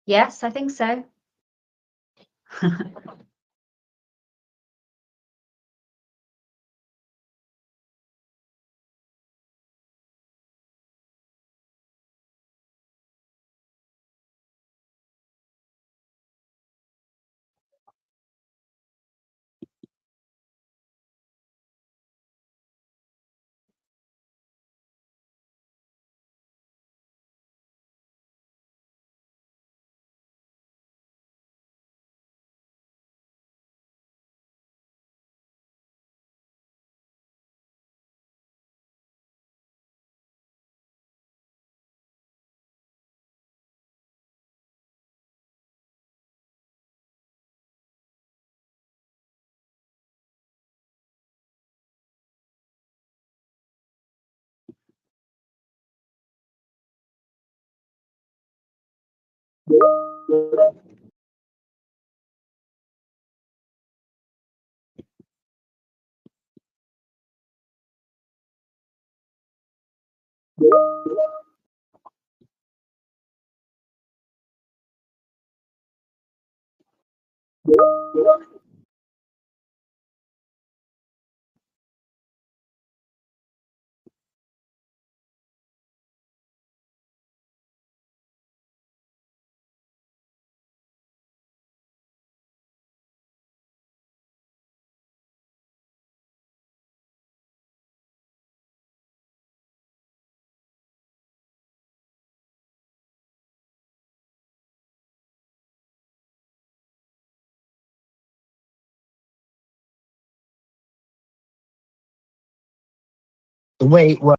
Yes, I think so. The way it works,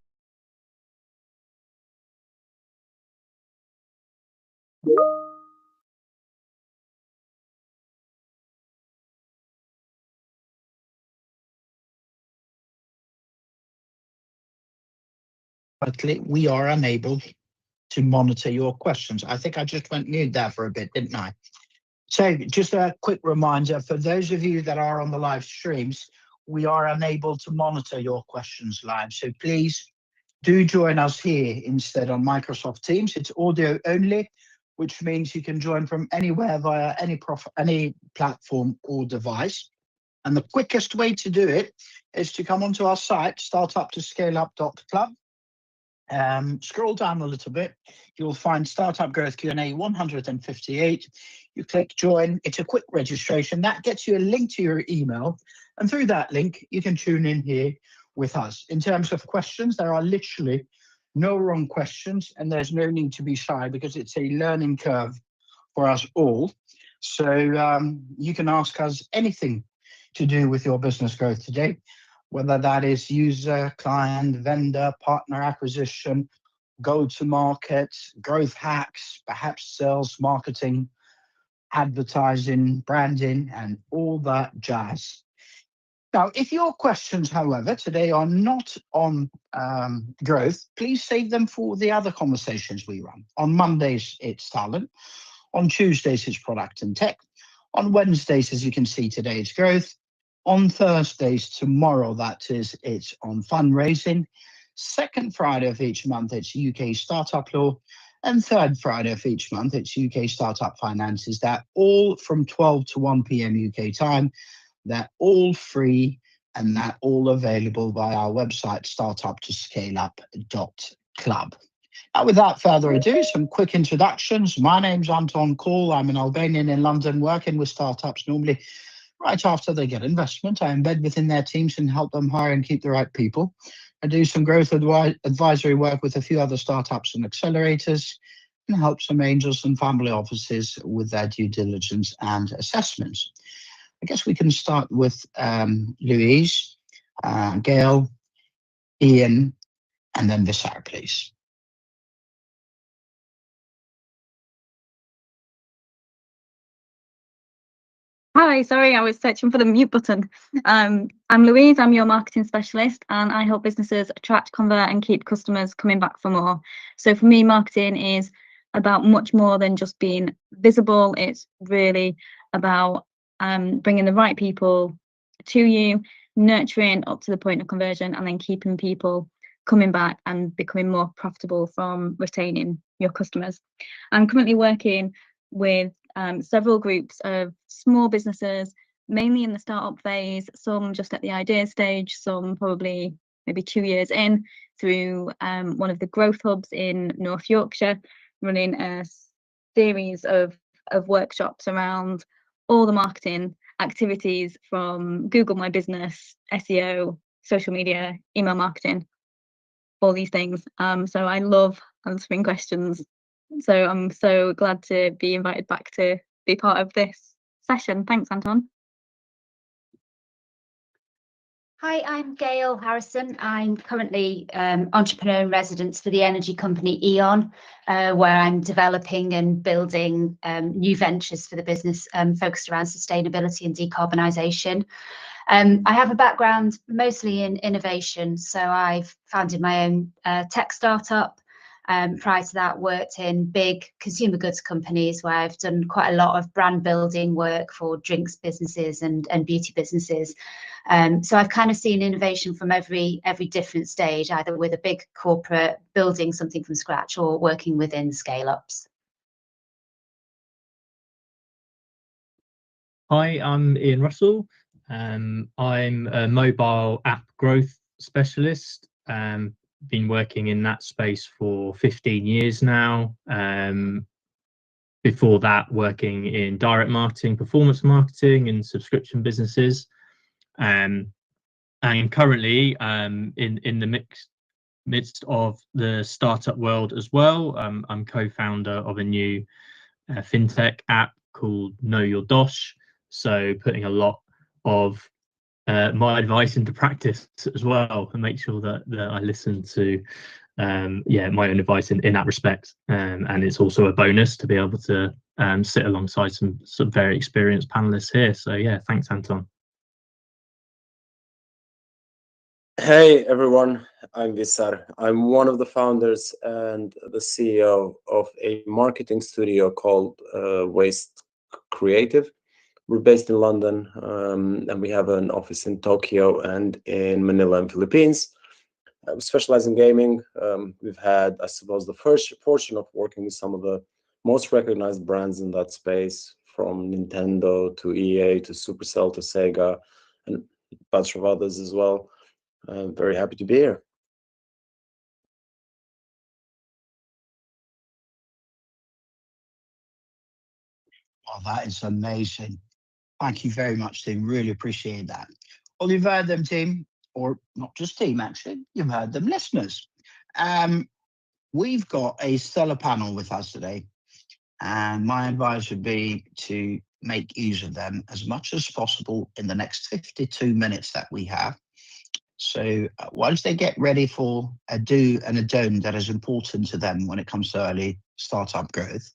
we are unable to monitor your questions. I think I just went mute there for a bit, didn't I? So just a quick reminder for those of you that are on the live streams, we are unable to monitor your questions live. So please do join us here instead on Microsoft Teams. It's audio only, which means you can join from anywhere via any platform or device. And the quickest way to do it is to come onto our site, startuptoscaleup.club. Scroll down a little bit, you'll find Startup Growth Q&A 158. You click join, it's a quick registration. That gets you a link to your email. And through that link, you can tune in here with us. In terms of questions, there are literally no wrong questions and there's no need to be shy because it's a learning curve for us all. So you can ask us anything to do with your business growth today, whether that is user, client, vendor, partner acquisition, go-to-market, growth hacks, perhaps sales, marketing, advertising, branding, and all that jazz. Now, if your questions, however, today are not on growth, please save them for the other conversations we run. On Mondays, it's talent. On Tuesdays, it's product and tech. On Wednesdays, as you can see today, it's growth. On Thursdays, tomorrow, that is, it's on fundraising. Second Friday of each month, it's UK startup law. And third Friday of each month, it's UK startup finances. They're all from 12 to 1 p.m. UK time. They're all free and they're all available via our website, startuptoscaleup.club. Now, without further ado, some quick introductions. My name's Anton Call. I'm an Albanian in London working with startups normally right after they get investment. I embed within their teams and help them hire and keep the right people. I do some growth advisory work with a few other startups and accelerators and help some angels and family offices with their due diligence and assessments. I guess we can start with Louise, Gail, Ian, and then Visar, please. Hi, sorry, I was searching for the mute button. I'm Louise, I'm your marketing specialist, and I help businesses attract, convert, and keep customers coming back for more. So for me, marketing is about much more than just being visible. It's really about bringing the right people to you, nurturing up to the point of conversion, and then keeping people coming back and becoming more profitable from retaining your customers. I'm currently working with several groups of small businesses, mainly in the startup phase, some just at the idea stage, some probably maybe 2 years in, through one of the growth hubs in North Yorkshire, running a series of workshops around all the marketing activities from Google My Business, SEO, social media, email marketing, all these things. So I love answering questions. So I'm so glad to be invited back to be part of this session. Thanks, Anton. Hi, I'm Gail Harrison. I'm currently entrepreneur in residence for the energy company E.ON, where I'm developing and building new ventures for the business focused around sustainability and decarbonisation. I have a background mostly in innovation, so I've founded my own tech startup. Prior to that, worked in big consumer goods companies where I've done quite a lot of brand building work for drinks businesses and beauty businesses. So I've kind of seen innovation from every different stage, either with a big corporate building something from scratch or working within scale-ups. Hi, I'm Ian Russell. I'm a mobile app growth specialist. Been working in that space for 15 years now. Before that, working in direct marketing, performance marketing, and subscription businesses. And currently in the midst of the startup world as well. I'm co-founder of a new fintech app called Know Your Dosh. So putting a lot of my advice into practice as well, and make sure that I listen to my own advice in that respect. And it's also a bonus to be able to sit alongside some very experienced panelists here. So yeah, thanks, Anton. Hey everyone, I'm Visar. I'm one of the founders and the CEO of a marketing studio called Waste Creative. We're based in London, and we have an office in Tokyo and in Manila in Philippines. We specialize in gaming. We've had, I suppose, the first fortune of working with some of the most recognized brands in that space, from Nintendo to EA to Supercell to Sega, and a bunch of others as well. I'm very happy to be here. Oh, that is amazing. Thank you very much, team. Really appreciate that. Well, you've heard them, team, or not just team, actually. You've heard them, listeners. We've got a stellar panel with us today, and my advice would be to make use of them as much as possible in the next 52 minutes that we have. So once they get ready for a do and a don't that is important to them when it comes to early startup growth,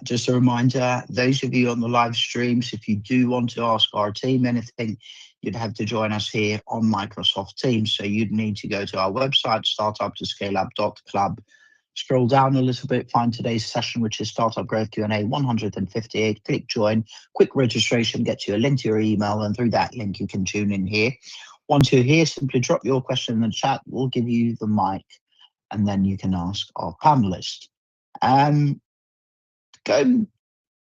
just a reminder, those of you on the live streams, if you do want to ask our team anything, you'd have to join us here on Microsoft Teams. So you'd need to go to our website, startuptoscaleup.club, scroll down a little bit, find today's session, which is Startup Growth Q&A 158, click join, quick registration, gets you a link to your email, and through that link you can tune in here. Once you're here, simply drop your question in the chat. We'll give you the mic, and then you can ask our panelist. Going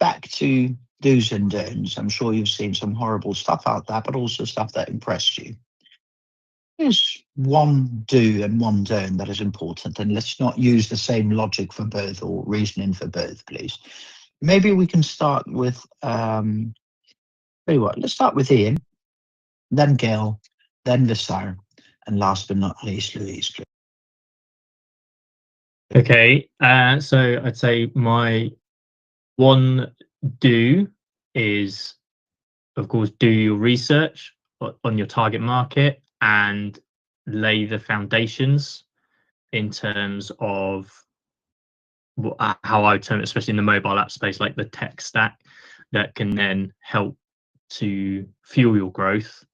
back to do's and don'ts, I'm sure you've seen some horrible stuff out there, but also stuff that impressed you. There's one do and one don't that is important, and let's not use the same logic for both or reasoning for both, please. Maybe we can start with, let's start with Ian, then Gail, then Visar, and last but not least, Louise. Okay, so I'd say my one do is, of course, do your research on your target market and lay the foundations in terms of how I would term it, especially in the mobile app space, like the tech stack that can then help to fuel your growth.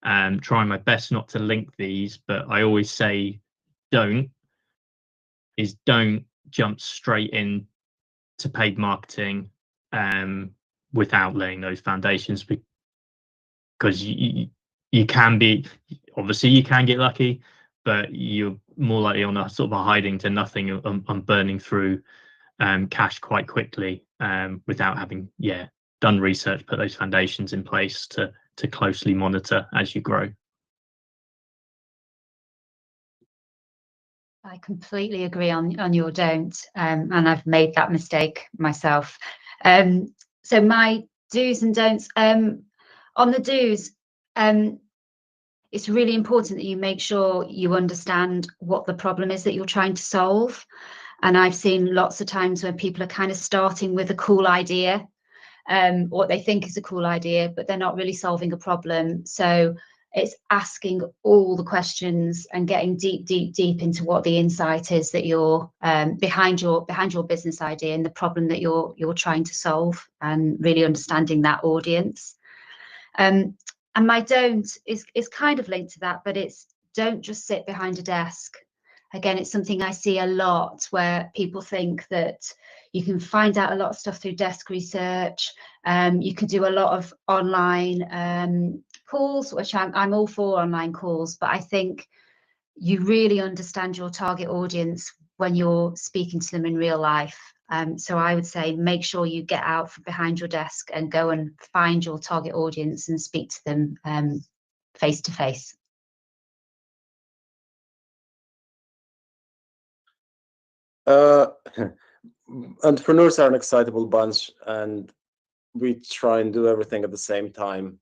Trying my best not to link these, but I always say don't jump straight in to paid marketing without laying those foundations, because you can be, obviously you can get lucky, but you're more likely on a sort of a hiding to nothing and burning through cash quite quickly without having done research, put those foundations in place to closely monitor as you grow. I completely agree on your don't, and I've made that mistake myself. So my do's and don'ts. On the do's, it's really important that you make sure you understand what the problem is that you're trying to solve. And I've seen lots of times when people are kind of starting with a cool idea, what they think is a cool idea, but they're not really solving a problem. So it's asking all the questions and getting deep into what the insight is that you're behind your business idea and the problem that you're trying to solve, and really understanding that audience. And my don't is kind of linked to that, but it's don't just sit behind a desk. Again, it's something I see a lot where people think that you can find out a lot of stuff through desk research. You can do a lot of online calls, which I'm all for online calls, but I think you really understand your target audience when you're speaking to them in real life. So I would say make sure you get out from behind your desk and go and find your target audience and speak to them face to face. Entrepreneurs are an excitable bunch, and we try and do everything at the same time.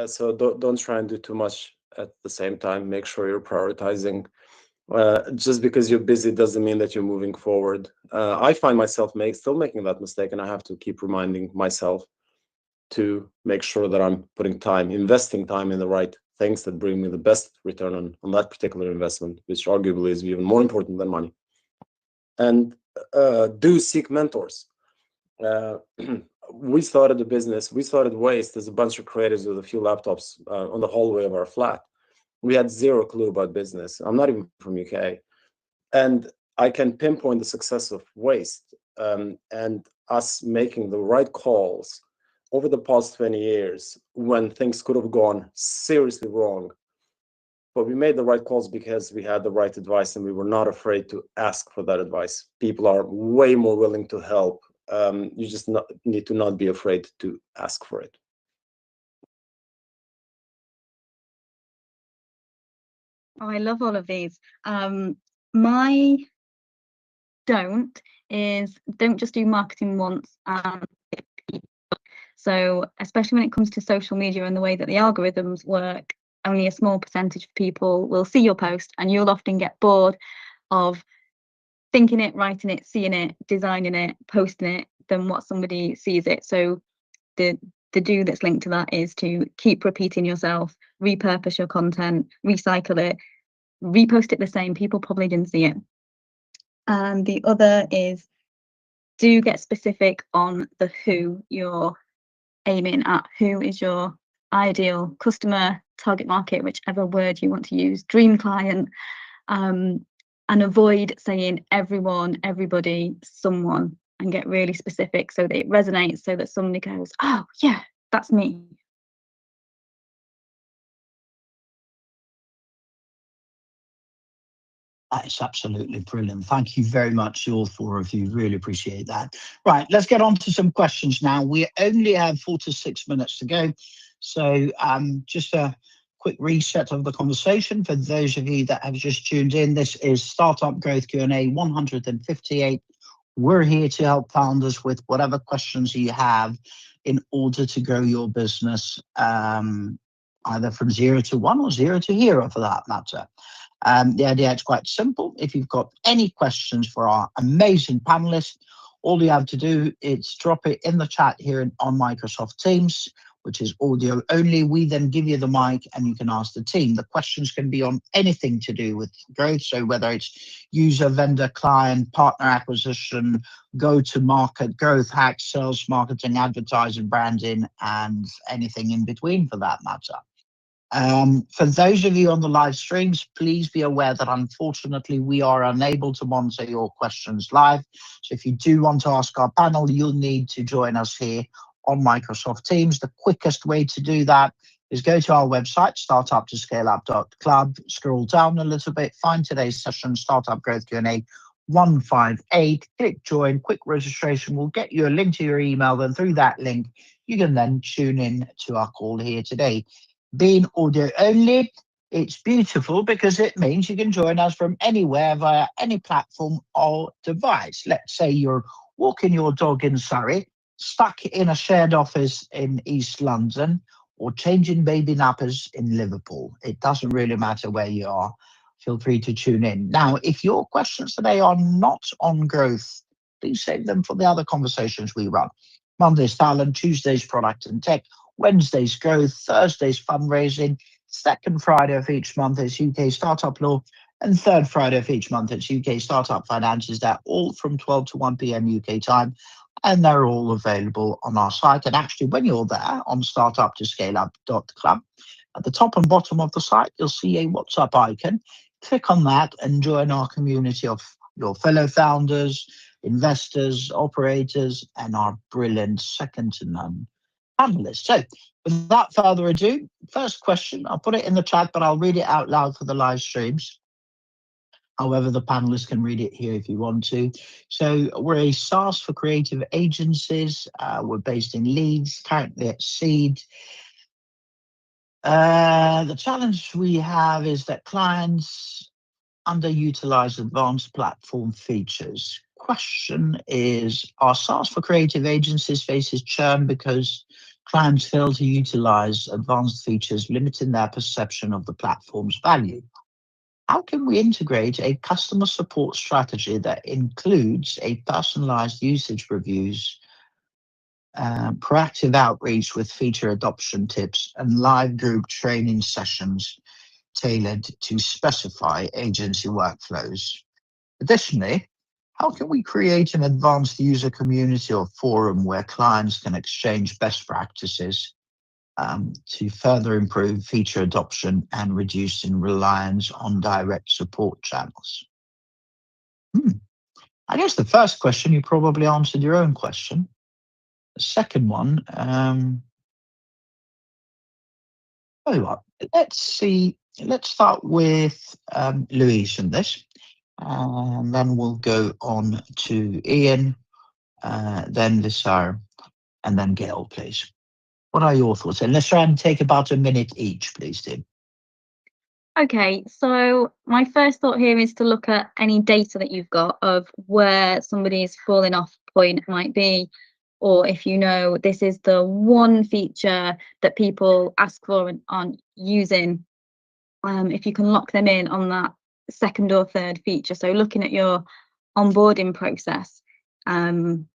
So don't try and do too much at the same time. Make sure you're prioritizing. Just because you're busy doesn't mean that you're moving forward. I find myself still making that mistake, and I have to keep reminding myself to make sure that I'm investing time in the right things that bring me the best return on that particular investment, which arguably is even more important than money. And do seek mentors. We started a business. We started Waste as a bunch of creatives with a few laptops on the hallway of our flat. We had zero clue about business. I'm not even from UK. And I can pinpoint the success of Waste and us making the right calls over the past 20 years when things could have gone seriously wrong. But we made the right calls because we had the right advice and we were not afraid to ask for that advice. People are way more willing to help. You just need to not be afraid to ask for it. Oh, I love all of these. My don't just do marketing once. So especially when it comes to social media and the way that the algorithms work, only a small percentage of people will see your post, and you'll often get bored of thinking it, writing it, seeing it, designing it, posting it, than what somebody sees it. So the do that's linked to that is to keep repeating yourself, repurpose your content, recycle it, repost it the same. People probably didn't see it. And the other is do get specific on the who you're aiming at. Who is your ideal customer, target market, whichever word you want to use, dream client, and avoid saying everyone, everybody, someone, and get really specific so that it resonates, so that somebody goes, oh yeah, that's me. That is absolutely brilliant. Thank you very much, all four of you. Really appreciate that. Right, let's get on to some questions now. We only have 4 to 6 minutes to go. So just a quick reset of the conversation for those of you that have just tuned in. This is Startup Growth Q&A 158. We're here to help founders with whatever questions you have in order to grow your business, either from 0 to 1 or 0 to hero for that matter. The idea is quite simple. If you've got any questions for our amazing panelists, all you have to do is drop it in the chat here on Microsoft Teams, which is audio only. We then give you the mic and you can ask the team. The questions can be on anything to do with growth. So whether it's user, vendor, client, partner acquisition, go-to-market, growth hacks, sales, marketing, advertising, branding, and anything in between for that matter. For those of you on the live streams, please be aware that unfortunately we are unable to monitor your questions live. So if you do want to ask our panel, you'll need to join us here on Microsoft Teams. The quickest way to do that is go to our website, startuptoscaleup.club, scroll down a little bit, find today's session, Startup Growth Q&A 158, click join, quick registration will get you a link to your email. Then through that link, you can then tune in to our call here today. Being audio only, it's beautiful because it means you can join us from anywhere via any platform or device. Let's say you're walking your dog in Surrey, stuck in a shared office in East London, or changing baby nappers in Liverpool. It doesn't really matter where you are. Feel free to tune in. Now, if your questions today are not on growth, please save them for the other conversations we run. Monday's talent, Tuesday's product and tech, Wednesday's growth, Thursday's fundraising, second Friday of each month is UK Startup Law, and third Friday of each month it's UK Startup Finances. They're all from 12 to 1 p.m. UK time, and they're all available on our site. And actually, when you're there on startuptoscaleup.club, at the top and bottom of the site, you'll see a WhatsApp icon. Click on that and join our community of your fellow founders, investors, operators, and our brilliant second-to-none panelists. So without further ado, first question, I'll put it in the chat, but I'll read it out loud for the live streams. However, the panelists can read it here if you want to. So we're a SaaS for creative agencies. We're based in Leeds, currently at Seed. The challenge we have is that clients underutilize advanced platform features. Question is, are SaaS for creative agencies faces churn because clients fail to utilize advanced features, limiting their perception of the platform's value? How can we integrate a customer support strategy that includes a personalized usage reviews, proactive outreach with feature adoption tips, and live group training sessions tailored to specify agency workflows? Additionally, how can we create an advanced user community or forum where clients can exchange best practices to further improve feature adoption and reducing reliance on direct support channels? I guess the first question, you probably answered your own question. The second one, tell you what, let's start with Louise in this, and then we'll go on to Ian, then Visar, and then Gail, please. What are your thoughts? And let's try and take about a minute each, please, Tim. Okay, so my first thought here is to look at any data that you've got of where somebody's falling off point might be, or if you know this is the one feature that people ask for and aren't using, if you can lock them in on that second or third feature. So looking at your onboarding process, don't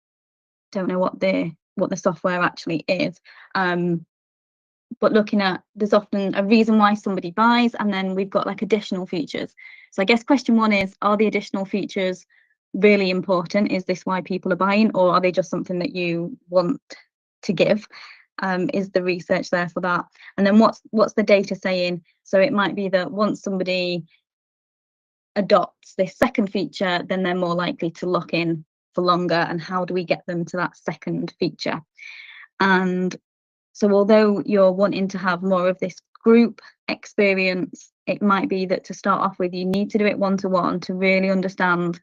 know what the software actually is, but looking at, there's often a reason why somebody buys, and then we've got like additional features. So I guess question one is, are the additional features really important? Is this why people are buying, or are they just something that you want to give? Is the research there for that? And then what's the data saying? So it might be that once somebody adopts this second feature, then they're more likely to lock in for longer, and how do we get them to that second feature? And so although you're wanting to have more of this group experience, it might be that to start off with, you need to do it one-to-one to really understand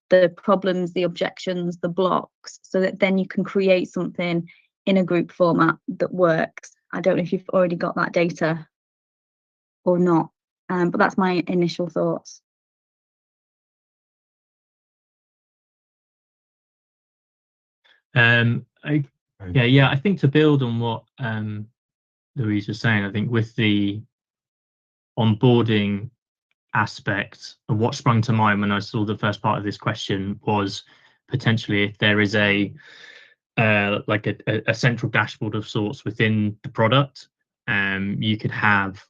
the problems, the objections, the blocks, so that then you can create something in a group format that works. I don't know if you've already got that data or not, but that's my initial thoughts. I think to build on what Louise was saying, I think with the onboarding aspect, and what sprung to mind when I saw the first part of this question was potentially if there is a central dashboard of sorts within the product, you could have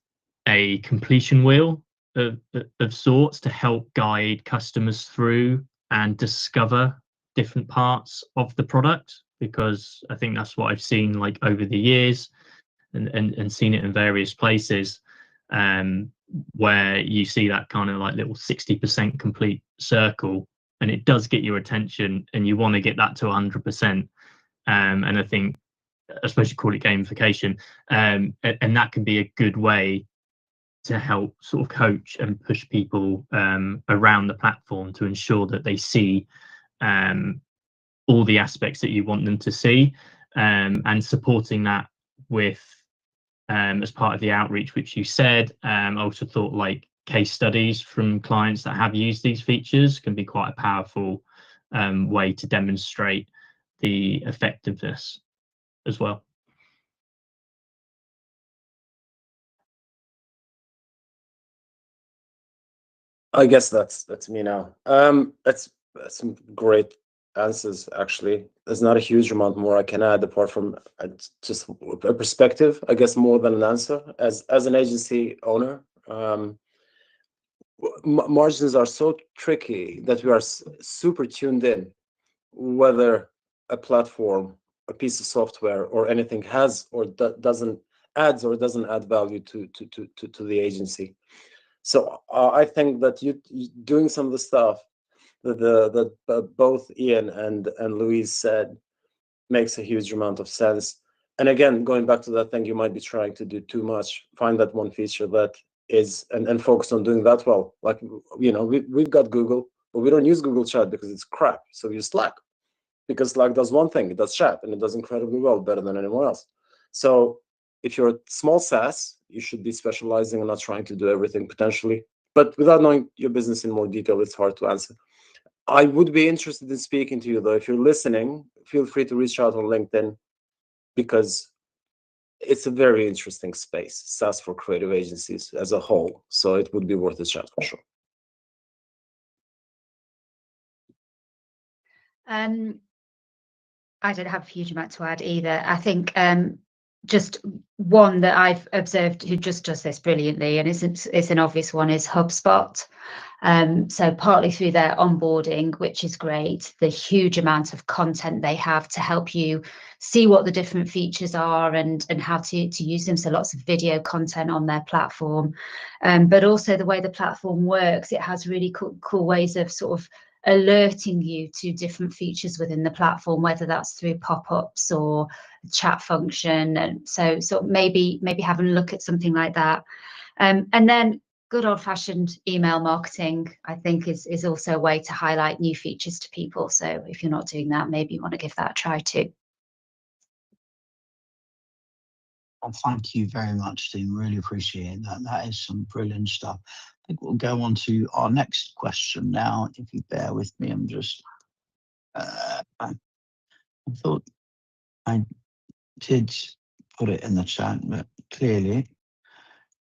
a completion wheel of sorts to help guide customers through and discover different parts of the product, because I think that's what I've seen like over the years and seen it in various places, where you see that kind of like little 60% complete circle, and it does get your attention and you want to get that to 100%. And I think I suppose you call it gamification, and that can be a good way to help sort of coach and push people around the platform to ensure that they see all the aspects that you want them to see, and supporting that with as part of the outreach, which you said. I also thought like case studies from clients that have used these features can be quite a powerful way to demonstrate the effectiveness as well. I guess that's me now. That's some great answers, actually. There's not a huge amount more I can add apart from just a perspective, I guess, more than an answer. As an agency owner, margins are so tricky that we are super tuned in whether a platform, a piece of software, or anything has or doesn't add value to the agency. So I think that you doing some of the stuff that both Ian and Louise said makes a huge amount of sense. And again, going back to that thing, you might be trying to do too much. Find that one feature that is and focus on doing that well. Like, you know, we've got Google, but we don't use Google Chat because it's crap. So we use Slack, because Slack does one thing, it does chat, and it does incredibly well, better than anyone else. So if you're a small SaaS, you should be specializing and not trying to do everything potentially. But without knowing your business in more detail, it's hard to answer. I would be interested in speaking to you, though. If you're listening, feel free to reach out on LinkedIn, because it's a very interesting space, SaaS for creative agencies as a whole. So it would be worth a chat for sure. I don't have a huge amount to add either. I think just one that I've observed who just does this brilliantly, and it's an obvious one, is HubSpot. So partly through their onboarding, which is great, the huge amount of content they have to help you see what the different features are and how to use them. So lots of video content on their platform, but also the way the platform works, it has really cool ways of sort of alerting you to different features within the platform, whether that's through pop-ups or chat function. And so maybe having a look at something like that. And then good old-fashioned email marketing, I think, is also a way to highlight new features to people. So if you're not doing that, maybe you want to give that a try too. Well, thank you very much, Dean. Really appreciate that. That is some brilliant stuff. I think we'll go on to our next question now. If you bear with me, I'm just, I thought I did put it in the chat, but clearly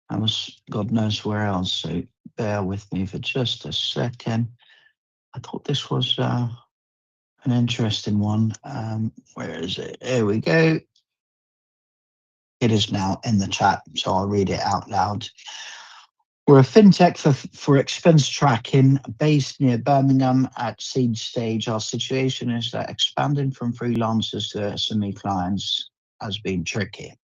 I was God knows where else. So bear with me for just a second. I thought this was an interesting one. Where is it? Here we go. It is now in the chat, so I'll read it out loud. We're a fintech for expense tracking based near Birmingham at seed stage. Our situation is that expanding from freelancers to SME clients has been tricky.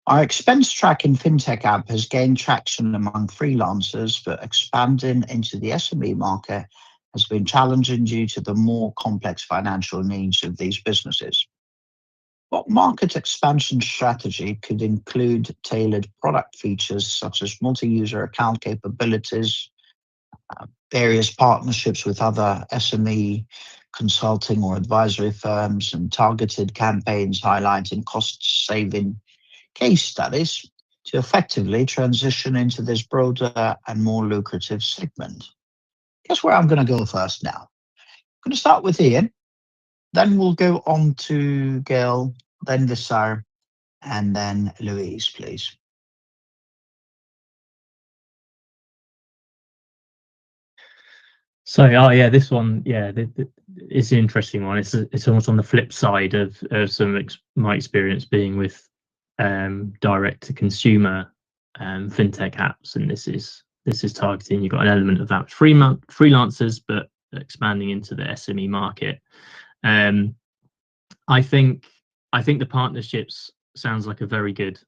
Our expense tracking fintech app has gained traction among freelancers, but expanding into the SME market has been challenging due to the more complex financial needs of these businesses. What market expansion strategy could include tailored product features such as multi-user account capabilities, various partnerships with other SME consulting or advisory firms, and targeted campaigns highlighting cost-saving case studies to effectively transition into this broader and more lucrative segment? Guess where I'm going to go first now? I'm going to start with Ian, then we'll go on to Gail, then Visar, and then Louise, please. So, yeah, this one, yeah, it's an interesting one. It's almost on the flip side of my experience being with direct to consumer fintech apps, and this is targeting. You've got an element of that with freelancers, but expanding into the SME market. I think the partnerships sounds like a very good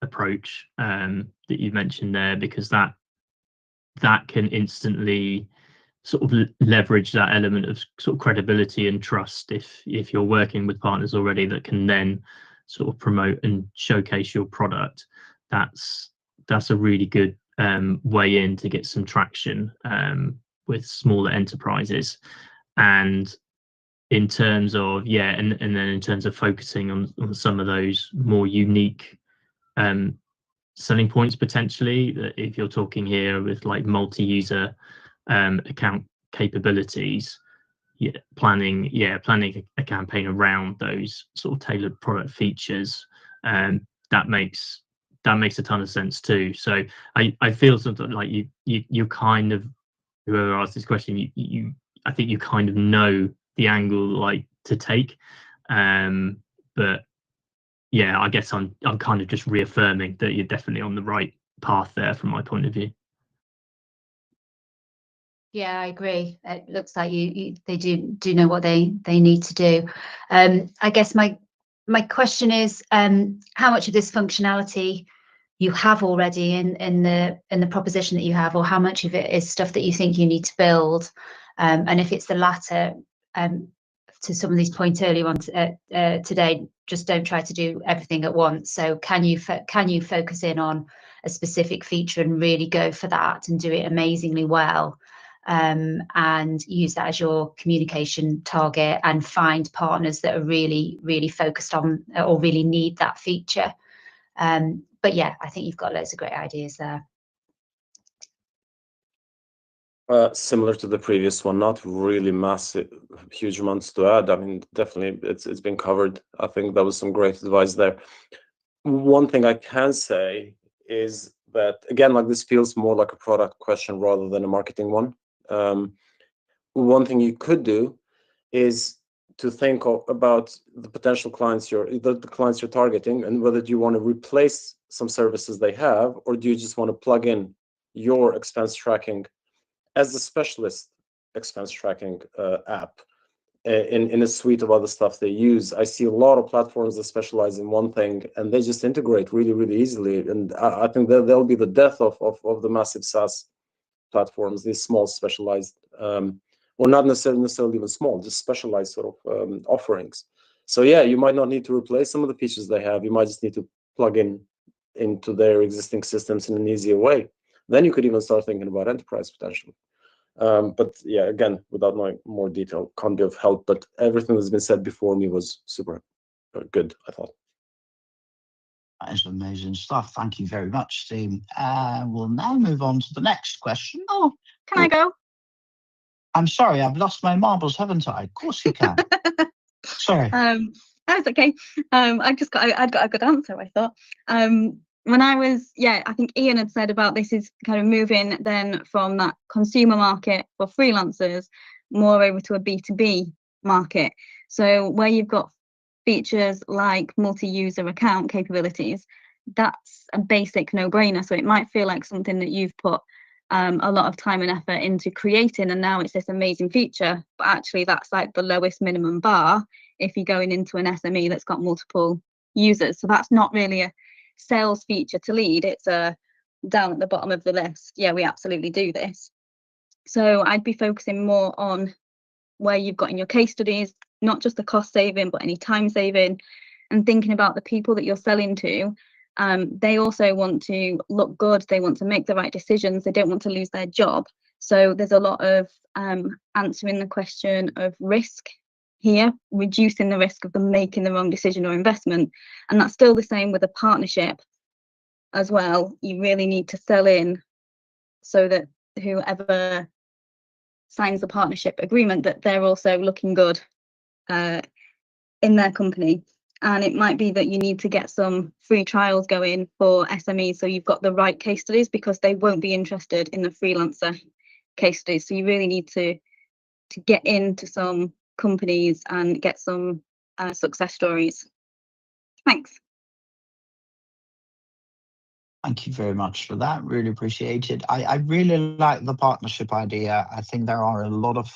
approach that you mentioned there, because that can instantly sort of leverage that element of sort of credibility and trust if you're working with partners already that can then sort of promote and showcase your product, that's a really good way in to get some traction with smaller enterprises. And in terms of and then in terms of focusing on some of those more unique selling points, potentially, that if you're talking here with like multi-user account capabilities, planning a campaign around those sort of tailored product features, that makes a ton of sense too. So I feel something like you kind of, whoever asked this question, I think you kind of know the angle like to take, but yeah, I guess I'm kind of just reaffirming that you're definitely on the right path there from my point of view. Yeah, I agree. It looks like they do know what they need to do. I guess my question is, how much of this functionality you have already in the proposition that you have, or how much of it is stuff that you think you need to build? And if it's the latter, to some of these points earlier on today, just don't try to do everything at once. So can you focus in on a specific feature and really go for that and do it amazingly well, and use that as your communication target, and find partners that are really, really focused on or really need that feature. But yeah, I think you've got loads of great ideas there. Similar to the previous one, not really massive, huge amounts to add. I mean, definitely it's been covered. I think that was some great advice there. One thing I can say is that, again, like, this feels more like a product question rather than a marketing one. One thing you could do is to think about the potential clients the clients you're targeting, and whether do you want to replace some services they have, or do you just want to plug in your expense tracking as a specialist expense tracking app in a suite of other stuff they use. I see a lot of platforms that specialize in one thing, and they just integrate really, really easily. And I think that'll be the death of the massive SaaS platforms, these small specialized, or not necessarily even small, just specialized sort of offerings. So yeah, you might not need to replace some of the features they have. You might just need to plug into their existing systems in an easier way. Then you could even start thinking about enterprise potential. But yeah, again, without knowing more detail, can't be of help. But everything that's been said before me was super good, I thought. That is amazing stuff. Thank you very much, Steve. We'll now move on to the next question. Oh, can I go? I'm sorry, I've lost my marbles, haven't I? Of course you can. Sorry. That's okay. I'd got a good answer, I thought. When I was, I think Ian had said about this is kind of moving then from that consumer market for freelancers more over to a B2B market. So where you've got features like multi-user account capabilities, that's a basic no-brainer. So it might feel like something that you've put a lot of time and effort into creating, and now it's this amazing feature, but actually that's like the lowest minimum bar if you're going into an SME that's got multiple users. So that's not really a sales feature to lead, it's a down at the bottom of the list, yeah, we absolutely do this. So I'd be focusing more on where you've got in your case studies, not just the cost saving, but any time saving, and thinking about the people that you're selling to. They also want to look good, they want to make the right decisions, they don't want to lose their job. So there's a lot of answering the question of risk here, reducing the risk of them making the wrong decision or investment. And that's still the same with a partnership as well. You really need to sell in so that whoever signs the partnership agreement, that they're also looking good in their company. And it might be that you need to get some free trials going for SMEs, so you've got the right case studies, because they won't be interested in the freelancer case studies. So you really need to get into some companies and get some success stories. Thanks. Thank you very much for that. Really appreciate it. I really like the partnership idea. I think there are a lot of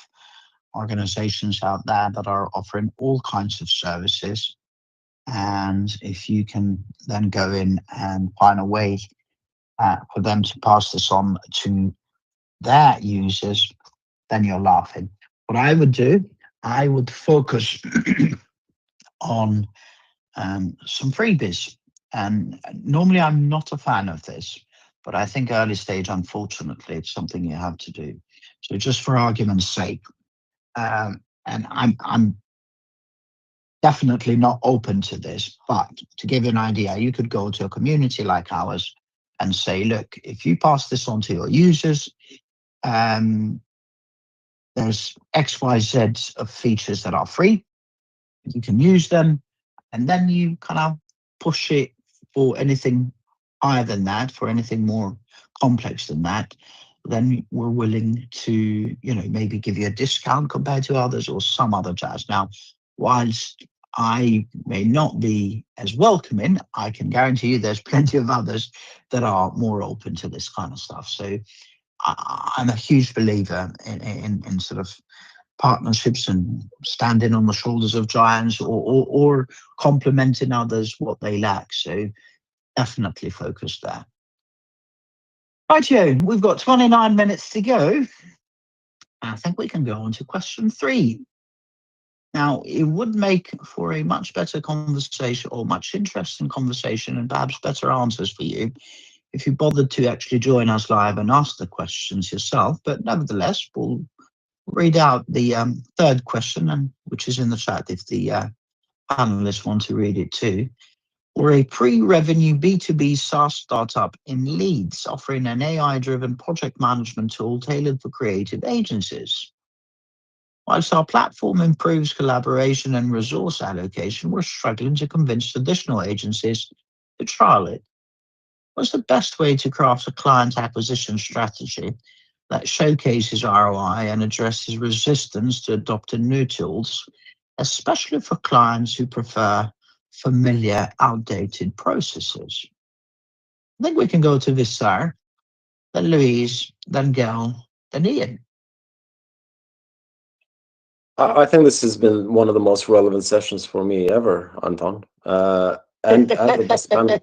organizations out there that are offering all kinds of services. And if you can then go in and find a way for them to pass this on to their users, then you're laughing. What I would do, I would focus on some freebies. And normally I'm not a fan of this, but I think early stage, unfortunately, it's something you have to do. So just for argument's sake, and I'm definitely not open to this, but to give you an idea, you could go to a community like ours and say, look, if you pass this on to your users, there's X, Y, Z of features that are free. You can use them, and then you kind of push it for anything higher than that, for anything more complex than that. Then we're willing to, maybe give you a discount compared to others or some other jazz. Now, whilst I may not be as welcoming, I can guarantee you there's plenty of others that are more open to this kind of stuff. So I'm a huge believer in sort of partnerships and standing on the shoulders of giants, or complementing others what they lack. So definitely focus there. Rightio, we've got 29 minutes to go. I think we can go on to question 3. Now, it would make for a much better conversation, or much interesting conversation, and perhaps better answers for you if you bothered to actually join us live and ask the questions yourself. But nevertheless, we'll read out the third question, and which is in the chat if the panelists want to read it too. Or a pre-revenue B2B SaaS startup in Leeds offering an AI-driven project management tool tailored for creative agencies. Whilst our platform improves collaboration and resource allocation, we're struggling to convince traditional agencies to trial it. What's the best way to craft a client acquisition strategy that showcases ROI and addresses resistance to adopting new tools, especially for clients who prefer familiar, outdated processes? I think we can go to Visar, then Louise, then Gail, then Ian. I think this has been one of the most relevant sessions for me ever, Anton. And the best panel.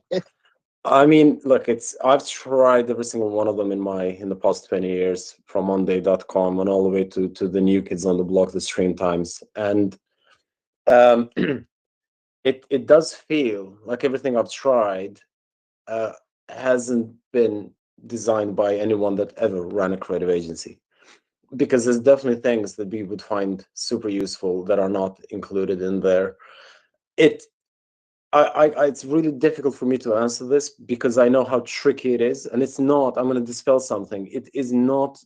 I mean, look, I've tried every single one of them in the past 20 years, from monday.com and all the way to the new kids on the block, the stream times. And it does feel like everything I've tried hasn't been designed by anyone that ever ran a creative agency. Because there's definitely things that we would find super useful that are not included in there. It's really difficult for me to answer this because I know how tricky it is, and it's not. I'm going to dispel something. It is not.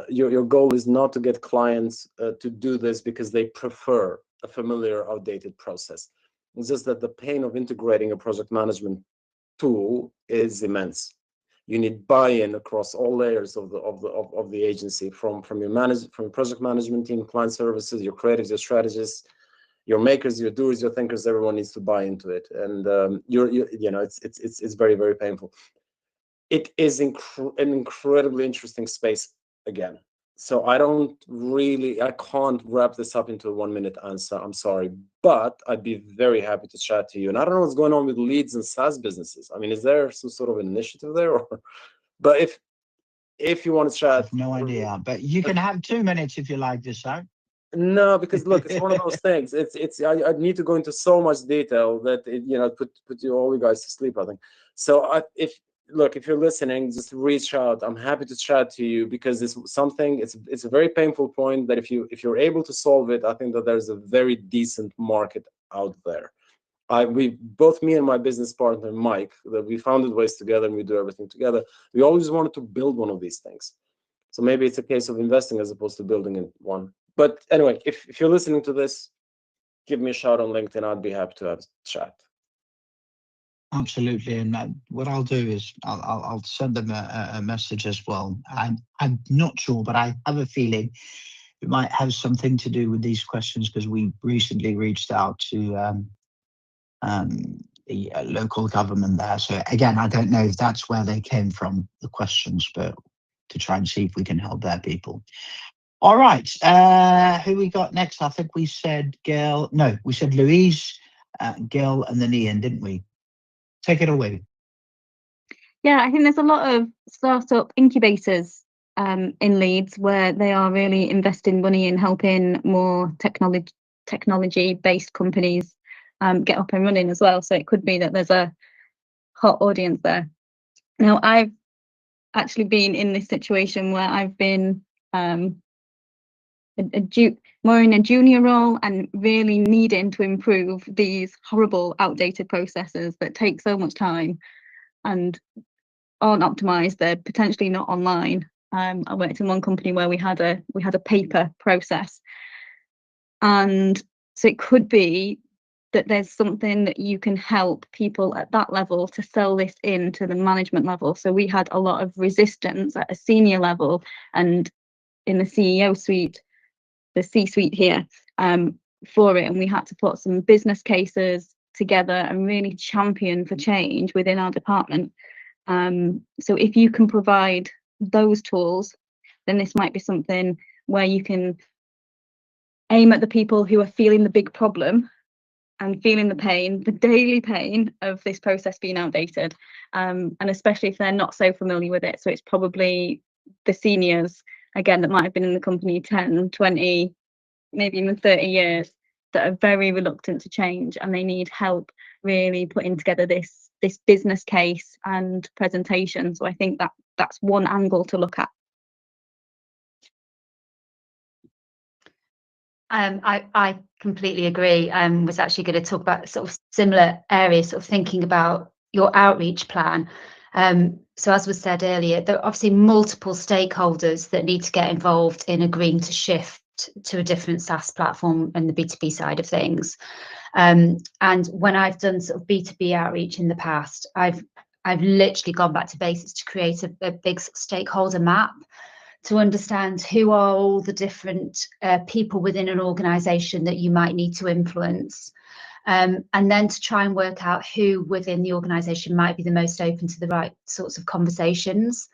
Your goal is not to get clients to do this because they prefer a familiar, outdated process. It's just that the pain of integrating a project management tool is immense. You need buy-in across all layers of the agency, from your project management team, client services, your creatives, your strategists, your makers, your doers, your thinkers. Everyone needs to buy into it, and it's very, very painful. It is an incredibly interesting space again. So I can't wrap this up into a 1-minute answer. I'm sorry, but I'd be very happy to chat to you. And I don't know what's going on with Leeds and SaaS businesses. I mean, is there some sort of initiative there? But if you want to chat, I have no idea. But you can have 2 minutes if you like this, huh? No, because look, it's one of those things. I need to go into so much detail that put you all you guys to sleep, I think. So if you're listening, just reach out. I'm happy to chat to you because it's a very painful point that if you're able to solve it, I think that there's a very decent market out there. Both me and my business partner Mike, that we founded Waste together and we do everything together. We always wanted to build one of these things. So maybe it's a case of investing as opposed to building in one. But anyway, if you're listening to this, give me a shout on LinkedIn. I'd be happy to have a chat. Absolutely, and what I'll do is I'll send them a message as well. I'm not sure, but I have a feeling it might have something to do with these questions because we recently reached out to the local government there. So again, I don't know if that's where they came from, the questions, but to try and see if we can help their people. All right, who we got next? I think we said Gail. No, we said Louise, Gail, and then Ian, didn't we? Take it away. Yeah, I think there's a lot of startup incubators in Leeds where they are really investing money in helping more technology-based companies get up and running as well. So it could be that there's a hot audience there. Now, I've actually been in this situation where I've been more in a junior role and really needing to improve these horrible outdated processes that take so much time and aren't optimized. They're potentially not online. I worked in one company where we had a paper process, and so it could be that there's something that you can help people at that level to sell this into the management level. So we had a lot of resistance at a senior level and in the CEO suite, the C-suite here, for it, and we had to put some business cases together and really champion for change within our department. So if you can provide those tools, then this might be something where you can aim at the people who are feeling the big problem and feeling the pain, the daily pain of this process being outdated, and especially if they're not so familiar with it. So it's probably the seniors, again, that might have been in the company 10, 20, maybe even 30 years, that are very reluctant to change, and they need help really putting together this business case and presentation. So I think that's one angle to look at. I completely agree. Was actually going to talk about sort of similar areas, sort of thinking about your outreach plan. So as was said earlier, there are obviously multiple stakeholders that need to get involved in agreeing to shift to a different SaaS platform and the B2B side of things. And when I've done sort of B2B outreach in the past, I've literally gone back to basics to create a big stakeholder map to understand who are all the different people within an organization that you might need to influence. And then to try and work out who within the organization might be the most open to the right sorts of conversations.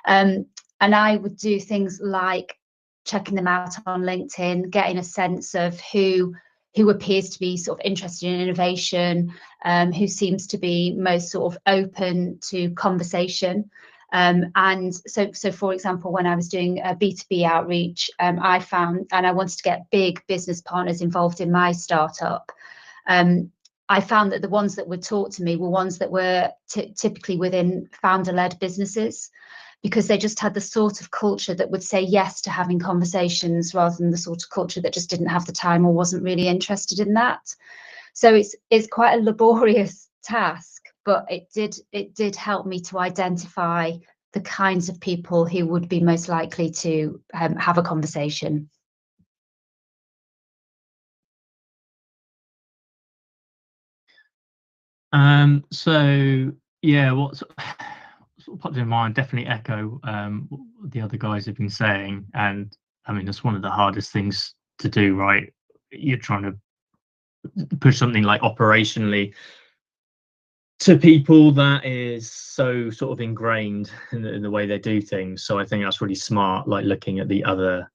And I would do things like checking them out on LinkedIn, getting a sense of who appears to be sort of interested in innovation, who seems to be most sort of open to conversation. And so for example, when I was doing a B2B outreach, I found, and I wanted to get big business partners involved in my startup. I found that the ones that would talk to me were ones that were typically within founder-led businesses, because they just had the sort of culture that would say yes to having conversations rather than the sort of culture that just didn't have the time or wasn't really interested in that. So it's quite a laborious task, but it did help me to identify the kinds of people who would be most likely to have a conversation. So yeah, what sort of popped in mind, definitely echo what the other guys have been saying, and I mean that's one of the hardest things to do, right? You're trying to push something like operationally to people that is so sort of ingrained in the way they do things. So I think that's really smart, like looking at the other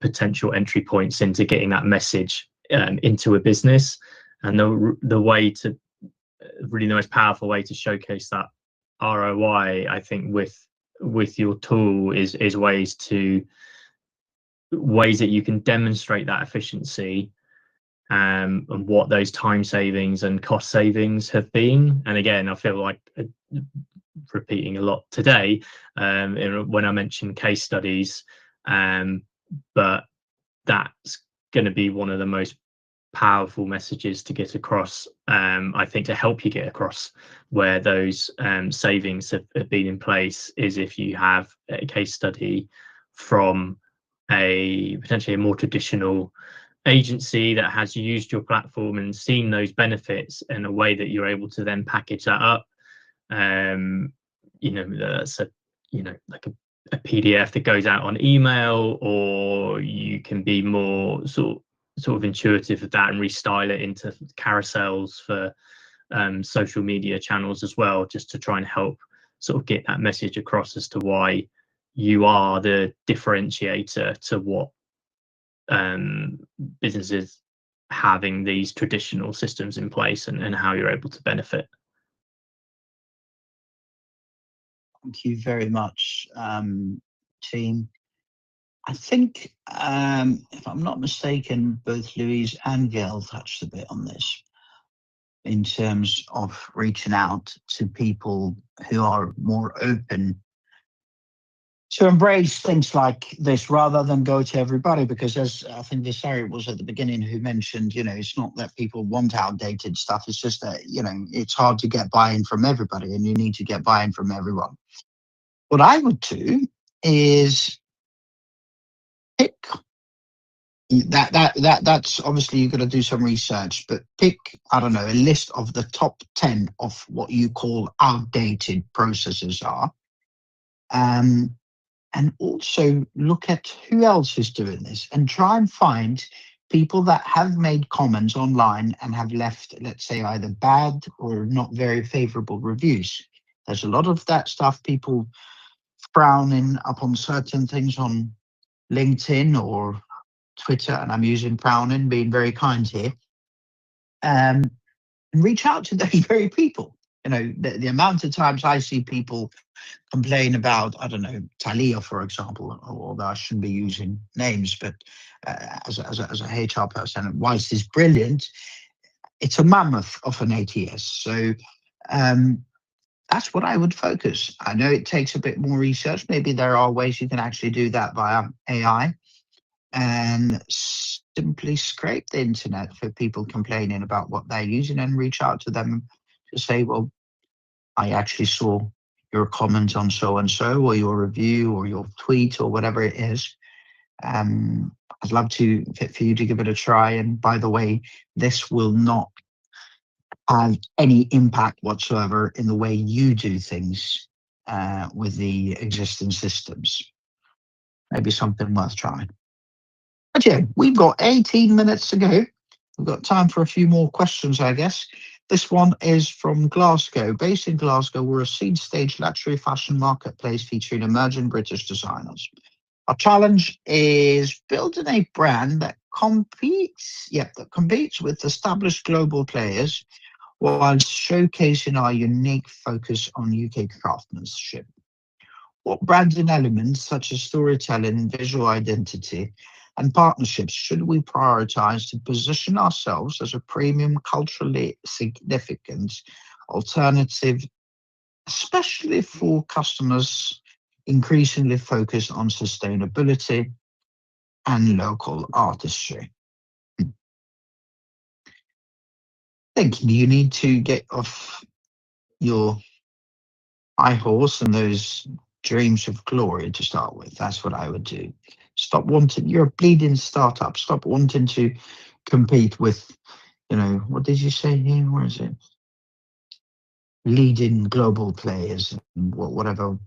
potential entry points into getting that message into a business, and the way to really the most powerful way to showcase that ROI, I think, with your tool is ways that you can demonstrate that efficiency, and what those time savings and cost savings have been. And again, I feel like repeating a lot today when I mention case studies, but that's going to be one of the most powerful messages to get across, I think, to help you get across where those savings have been in place, is if you have a case study from potentially a more traditional agency that has used your platform and seen those benefits in a way that you're able to then package that up. That's like a PDF that goes out on email, or you can be more sort of intuitive with that and restyle it into carousels for social media channels as well, just to try and help sort of get that message across as to why you are the differentiator to what businesses having these traditional systems in place, and how you're able to benefit. Thank you very much, team. I think, if I'm not mistaken, both Louise and Gail touched a bit on this in terms of reaching out to people who are more open to embrace things like this rather than go to everybody. Because as I think Desiree was at the beginning who mentioned, it's not that people want outdated stuff. It's just that, it's hard to get buy-in from everybody and you need to get buy-in from everyone. What I would do is pick that's obviously you've got to do some research, but pick, I don't know, a list of the top 10 of what you call outdated processes are. And also look at who else is doing this and try and find people that have made comments online and have left, let's say, either bad or not very favorable reviews. There's a lot of that stuff, people frowning upon certain things on LinkedIn or Twitter, and I'm using frowning, being very kind here, and reach out to those very people. The amount of times I see people complain about, I don't know, Thalia, for example, although I shouldn't be using names, but as a HR person, whilst it's brilliant, it's a mammoth of an ATS. So that's what I would focus. I know it takes a bit more research. Maybe there are ways you can actually do that via AI and simply scrape the internet for people complaining about what they're using and reach out to them to say, well, I actually saw your comment on so-and-so or your review or your tweet or whatever it is. I'd love for you to give it a try. And by the way, this will not have any impact whatsoever in the way you do things with the existing systems. Maybe something worth trying. But yeah, we've got 18 minutes to go. We've got time for a few more questions, I guess. This one is from Glasgow. Based in Glasgow, we're a seed stage luxury fashion marketplace featuring emerging British designers. Our challenge is building a brand that competes with established global players while showcasing our unique focus on UK craftsmanship. What branding elements such as storytelling, visual identity, and partnerships should we prioritize to position ourselves as a premium, culturally significant alternative, especially for customers increasingly focused on sustainability and local artistry? Thinking you need to get off your high horse and those dreams of glory to start with. That's what I would do. Stop wanting, you're a bleeding startup. Stop wanting to compete with, what did you say here? Where is it? Leading global players, whatever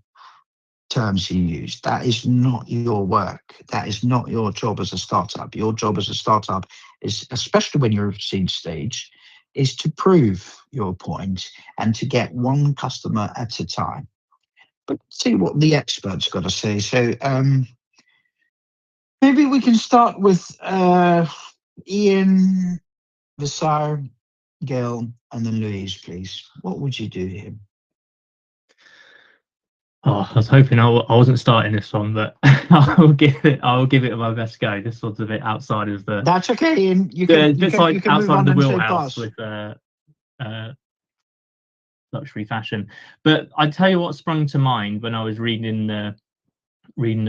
terms you use. That is not your work. That is not your job as a startup. Your job as a startup is, especially when you're seed stage, is to prove your point and to get one customer at a time. But see what the experts got to say. So maybe we can start with Ian, Visar, Gail, and then Louise, please. What would you do here? Oh, I was hoping I wasn't starting this one, but I'll give it my best go. This one's a bit outside of the. That's okay, Ian. You can move on the and say wheelhouse pass. With luxury fashion. But I tell you what sprung to mind when I was reading the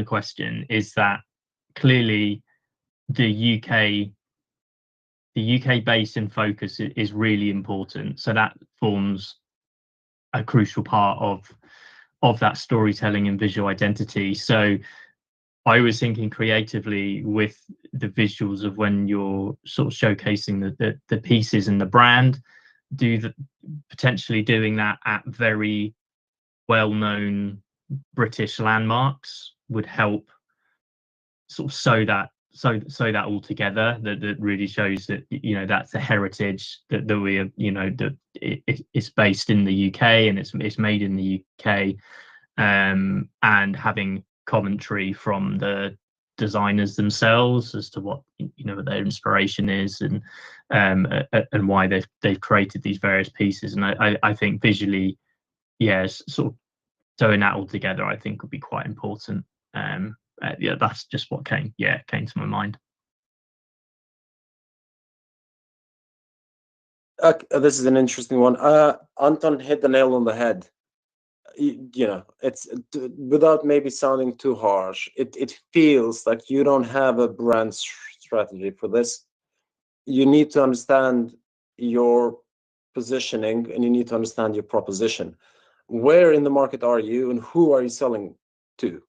question is that clearly the UK base and focus is really important. So that forms a crucial part of that storytelling and visual identity. So I was thinking creatively with the visuals of when you're sort of showcasing the pieces and the brand, potentially doing that at very well-known British landmarks would help sort of sew that all together, that really shows that that's a heritage that we are, that it's based in the UK and it's made in the UK, and having commentary from the designers themselves as to what what their inspiration is and why they've created these various pieces. And I think visually, sort of sewing that all together, I think would be quite important. yeah, that's just what came to my mind. This is an interesting one. Anton hit the nail on the head. You know, it's without maybe sounding too harsh, it feels like you don't have a brand strategy for this. You need to understand your positioning, and you need to understand your proposition. Where in the market are you, and who are you selling to?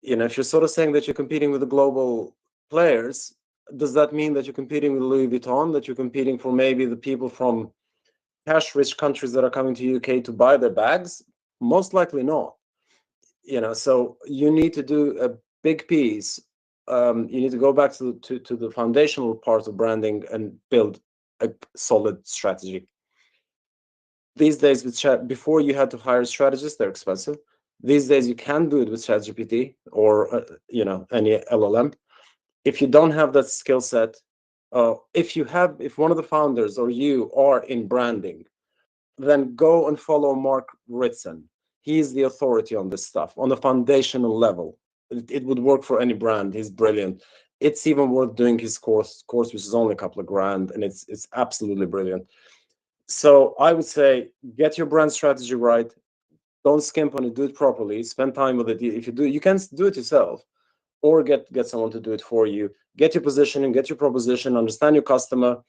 You know, if you're sort of saying that you're competing with the global players, does that mean that you're competing with Louis Vuitton, that you're competing for maybe the people from cash-rich countries that are coming to UK to buy their bags? Most likely not. You know, so you need to do a big piece. You need to go back to the foundational parts of branding and build a solid strategy. These days, with chat, before you had to hire strategists, they're expensive. These days, you can do it with ChatGPT or you know, any LLM. If you don't have that skill set, if one of the founders or you are in branding, then go and follow Mark Ritson. He's the authority on this stuff on the foundational level. It would work for any brand. He's brilliant. It's even worth doing his course, which is only a couple of grand, and it's absolutely brilliant. So I would say get your brand strategy right. Don't skimp on it. Do it properly. Spend time with it. If you do, you can do it yourself, or get someone to do it for you. Get your positioning, get your proposition, understand your customer,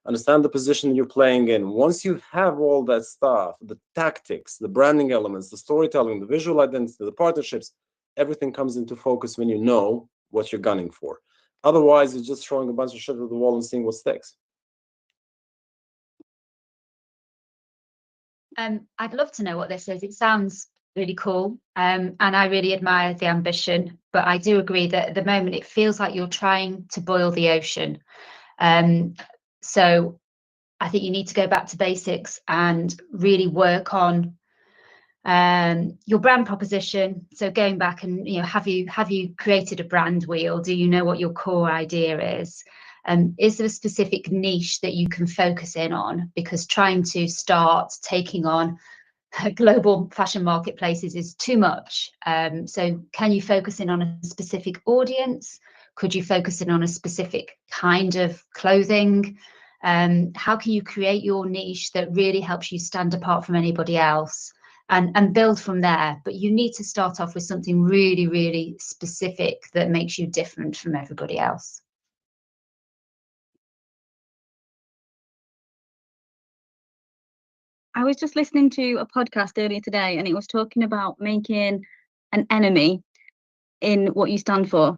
understand the position you're playing in. Once you have all that stuff, the tactics, the branding elements, the storytelling, the visual identity, the partnerships, everything comes into focus when you know what you're gunning for. Otherwise, you're just throwing a bunch of shit at the wall and seeing what sticks. I'd love to know what this is. It sounds really cool, and I really admire the ambition, but I do agree that at the moment it feels like you're trying to boil the ocean. So I think you need to go back to basics and really work on your brand proposition. So going back and, you know, have you created a brand wheel? Do you know what your core idea is? Is there a specific niche that you can focus in on? Because trying to start taking on global fashion marketplaces is too much. So can you focus in on a specific audience? Could you focus in on a specific kind of clothing? How can you create your niche that really helps you stand apart from anybody else, and build from there? But you need to start off with something really, really specific that makes you different from everybody else. I was just listening to a podcast earlier today, and it was talking about making an enemy in what you stand for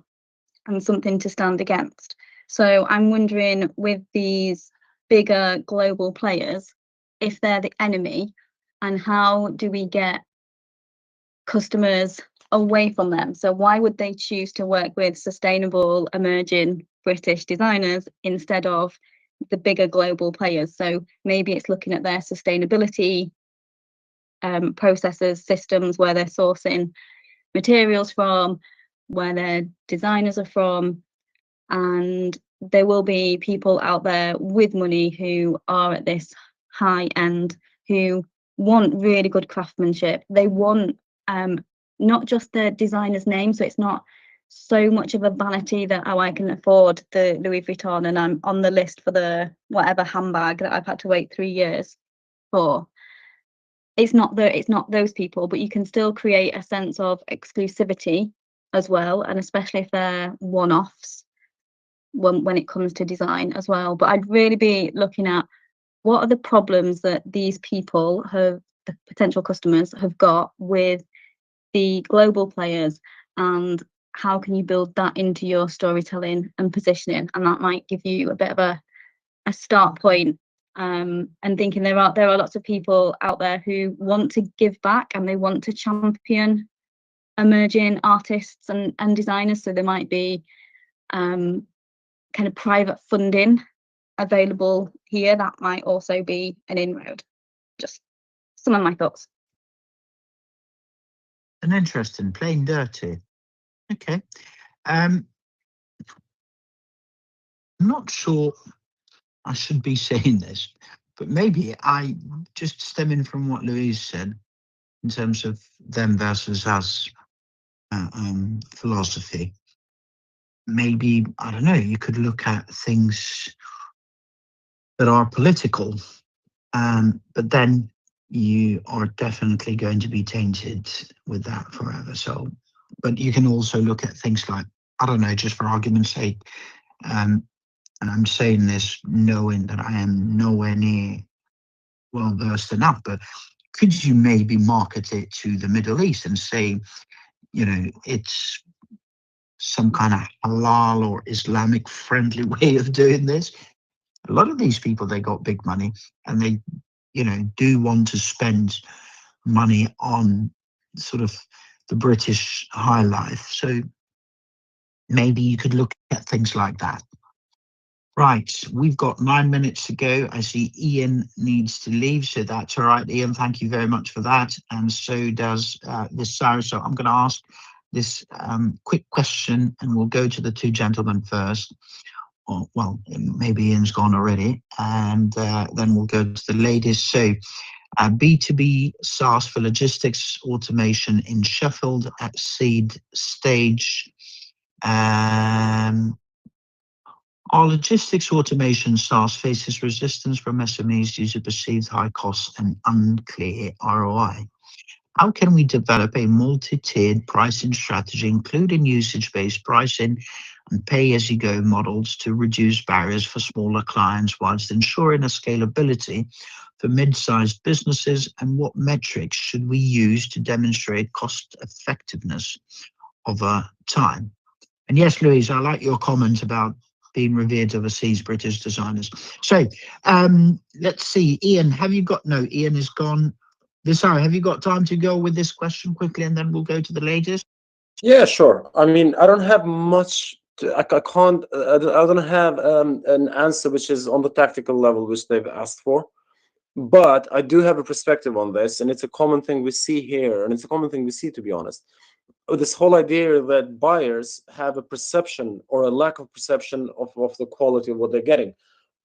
and something to stand against. So I'm wondering, with these bigger global players, if they're the enemy, and how do we get customers away from them? So why would they choose to work with sustainable, emerging British designers instead of the bigger global players? So maybe it's looking at their sustainability processes, systems, where they're sourcing materials from, where their designers are from. And there will be people out there with money who are at this high end, who want really good craftsmanship. They want not just the designer's name, so it's not so much of a vanity that, oh, I can afford the Louis Vuitton and I'm on the list for the whatever handbag that I've had to wait 3 years for. It's not those people, but you can still create a sense of exclusivity as well, and especially if they're one-offs when it comes to design as well. But I'd really be looking at what are the problems that these people have, the potential customers have got with the global players, and how can you build that into your storytelling and positioning? And that might give you a bit of a start point. And thinking there are lots of people out there who want to give back and they want to champion emerging artists and designers. So there might be kind of private funding available here. That might also be an inroad. Just some of my thoughts. An interesting, plain dirty. Okay. I'm not sure I should be saying this, but maybe I, just stemming from what Louise said in terms of them versus us, philosophy. Maybe, I don't know, you could look at things that are political, but then you are definitely going to be tainted with that forever. So, but you can also look at things like, I don't know, just for argument's sake, and I'm saying this knowing that I am nowhere near well versed enough, but could you maybe market it to the Middle East and say, you know, it's some kind of halal or Islamic friendly way of doing this? A lot of these people, they got big money and they, you know, do want to spend money on sort of the British high life. So maybe you could look at things like that. Right, we've got 9 minutes to go. I see Ian needs to leave, so that's all right, Ian. Thank you very much for that. And so does this Sarah. So I'm going to ask this quick question, and we'll go to the two gentlemen first. Or, well, maybe Ian's gone already, and then we'll go to the ladies. So B2B SaaS for logistics automation in Sheffield at seed stage. Our logistics automation SaaS faces resistance from SMEs due to perceived high costs and unclear ROI. How can we develop a multi-tiered pricing strategy, including usage-based pricing and pay-as-you-go models to reduce barriers for smaller clients whilst ensuring a scalability for mid-sized businesses? And what metrics should we use to demonstrate cost effectiveness over time? And yes, Louise, I like your comment about being revered overseas British designers. So let's see, Ian, have you got, no, Ian is gone. Sorry, have you got time to go with this question quickly and then we'll go to the latest? Yeah, sure. I mean, I don't have much. I can't. I don't have an answer which is on the tactical level which they've asked for. But I do have a perspective on this, and it's a common thing we see here, and it's a common thing we see, to be honest. This whole idea that buyers have a perception or a lack of perception of the quality of what they're getting,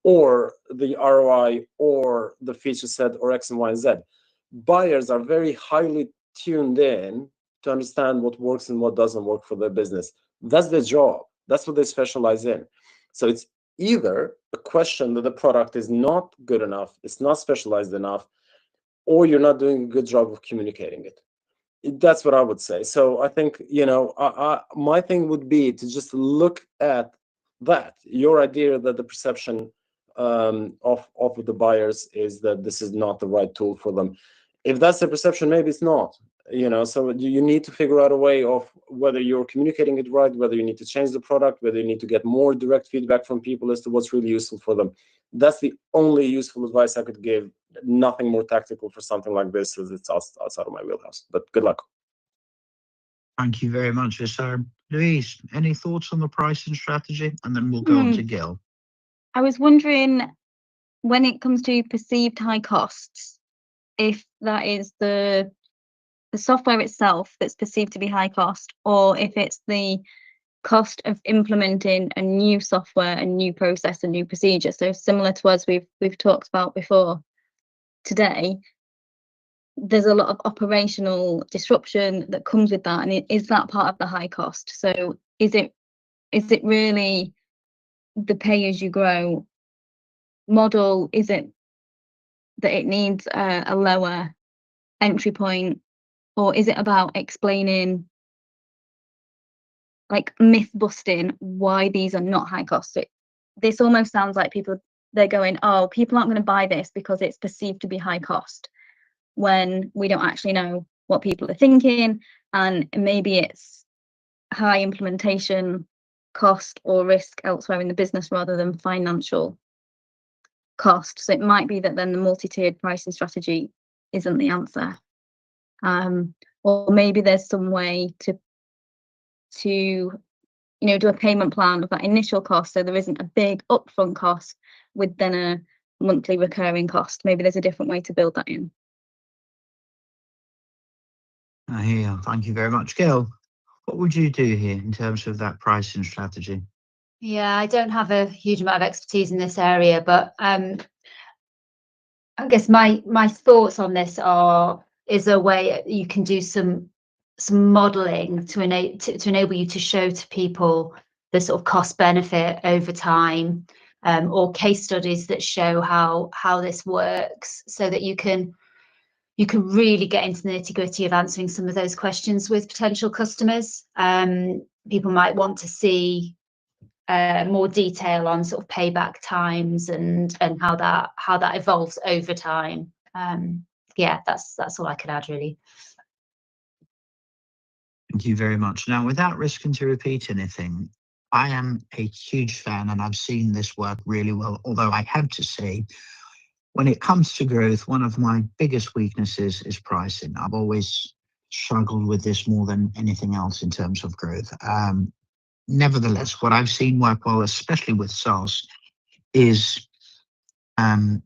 or the ROI, or the feature set, or X and Y and Z. Buyers are very highly tuned in to understand what works and what doesn't work for their business. That's their job. That's what they specialize in. So it's either a question that the product is not good enough, it's not specialized enough, or you're not doing a good job of communicating it. That's what I would say. So I think, you know, my thing would be to just look at that. Your idea that the perception of the buyers is that this is not the right tool for them. If that's the perception, maybe it's not. You know, so you need to figure out a way of whether you're communicating it right, whether you need to change the product, whether you need to get more direct feedback from people as to what's really useful for them. That's the only useful advice I could give. Nothing more tactical for something like this, as it's outside of my wheelhouse. But good luck. Thank you very much, Visar. Louise, any thoughts on the pricing strategy? And then we'll go on to Gil. I was wondering, when it comes to perceived high costs, if that is the software itself that's perceived to be high cost, or if it's the cost of implementing a new software, a new process, a new procedure. So similar to as we've talked about before today, there's a lot of operational disruption that comes with that, and is that part of the high cost? So is it really the pay as you grow model? Is it that it needs a lower entry point, or is it about explaining, like, myth busting why these are not high cost? This almost sounds like they're going, oh, people aren't going to buy this because it's perceived to be high cost, when we don't actually know what people are thinking, and maybe it's high implementation cost or risk elsewhere in the business rather than financial cost. So it might be that then the multi-tiered pricing strategy isn't the answer. Or maybe there's some way to do a payment plan of that initial cost, so there isn't a big upfront cost with then a monthly recurring cost. Maybe there's a different way to build that in. I hear you. Thank you very much. Gil, what would you do here in terms of that pricing strategy? Yeah, I don't have a huge amount of expertise in this area, but I guess my thoughts on this is a way you can do some some modelling to enable you to show to people the sort of cost benefit over time, or case studies that show how this works, so that you can really get into the nitty-gritty of answering some of those questions with potential customers. People might want to see more detail on sort of payback times and how that evolves over time. Yeah, that's all I could add, really. Thank you very much. Now, without risking to repeat anything, I am a huge fan, and I've seen this work really well. Although I have to say, when it comes to growth, one of my biggest weaknesses is pricing. I've always struggled with this more than anything else in terms of growth. Nevertheless, what I've seen work well, especially with SaaS, is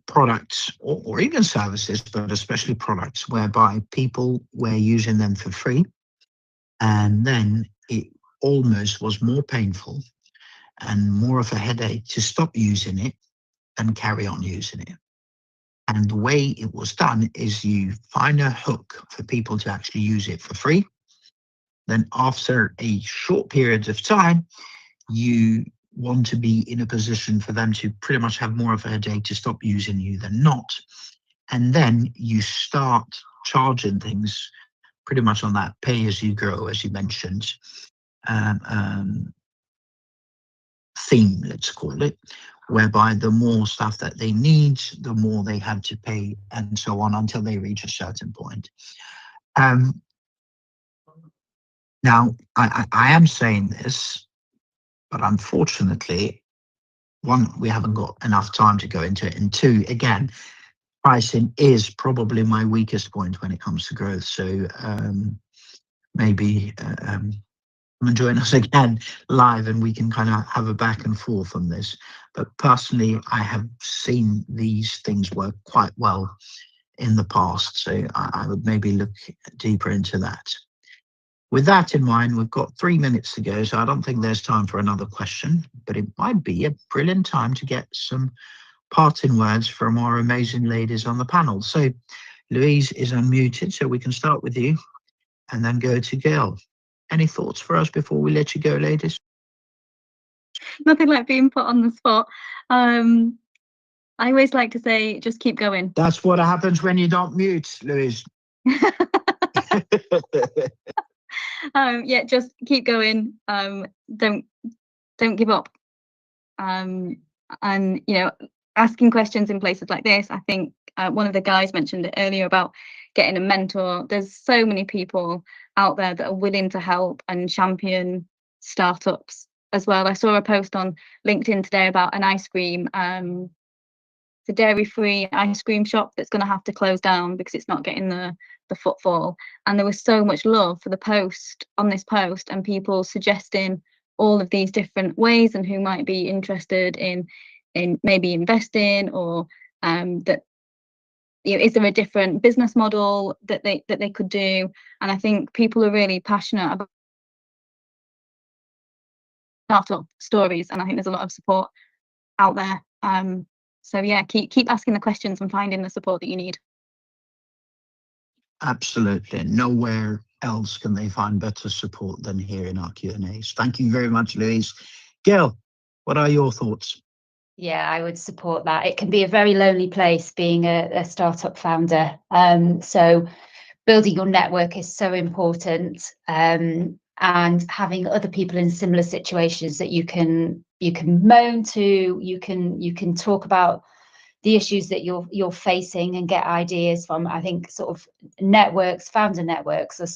products or even services, but especially products, whereby people were using them for free, and then it almost was more painful and more of a headache to stop using it and carry on using it. And the way it was done is you find a hook for people to actually use it for free. Then after a short period of time, you want to be in a position for them to pretty much have more of a headache to stop using you than not. And then you start charging things pretty much on that pay as you grow, as you mentioned, theme, let's call it, whereby the more stuff that they need, the more they have to pay, and so on until they reach a certain point. Now, I am saying this, but unfortunately, one, we haven't got enough time to go into it, and two, again, pricing is probably my weakest point when it comes to growth. So maybe come and join us again live, and we can kind of have a back and forth on this. But personally, I have seen these things work quite well in the past, so I would maybe look deeper into that. With that in mind, we've got 3 minutes to go, so I don't think there's time for another question, but it might be a brilliant time to get some parting words from our amazing ladies on the panel. So Louise is unmuted, so we can start with you and then go to Gail. Any thoughts for us before we let you go, ladies? Nothing like being put on the spot. I always like to say, just keep going. That's what happens when you don't mute, Louise. Yeah, just keep going. Don't give up. And you know, asking questions in places like this. I think one of the guys mentioned it earlier about getting a mentor. There's so many people out there that are willing to help and champion startups as well. I saw a post on LinkedIn today about an ice cream, the dairy-free ice cream shop that's going to have to close down because it's not getting the footfall. And there was so much love for the post on this post, and people suggesting all of these different ways and who might be interested in maybe investing, or that, you know, is there a different business model that they could do. And I think people are really passionate about startup stories, and I think there's a lot of support out there. So yeah, keep asking the questions and finding the support that you need. Absolutely. Nowhere else can they find better support than here in our Q&As. Thank you very much, Louise. Gail, what are your thoughts? Yeah, I would support that. It can be a very lonely place being a startup founder. So building your network is so important, and having other people in similar situations that you can moan to, you can talk about the issues that you're facing and get ideas from. I think sort of networks, founder networks, are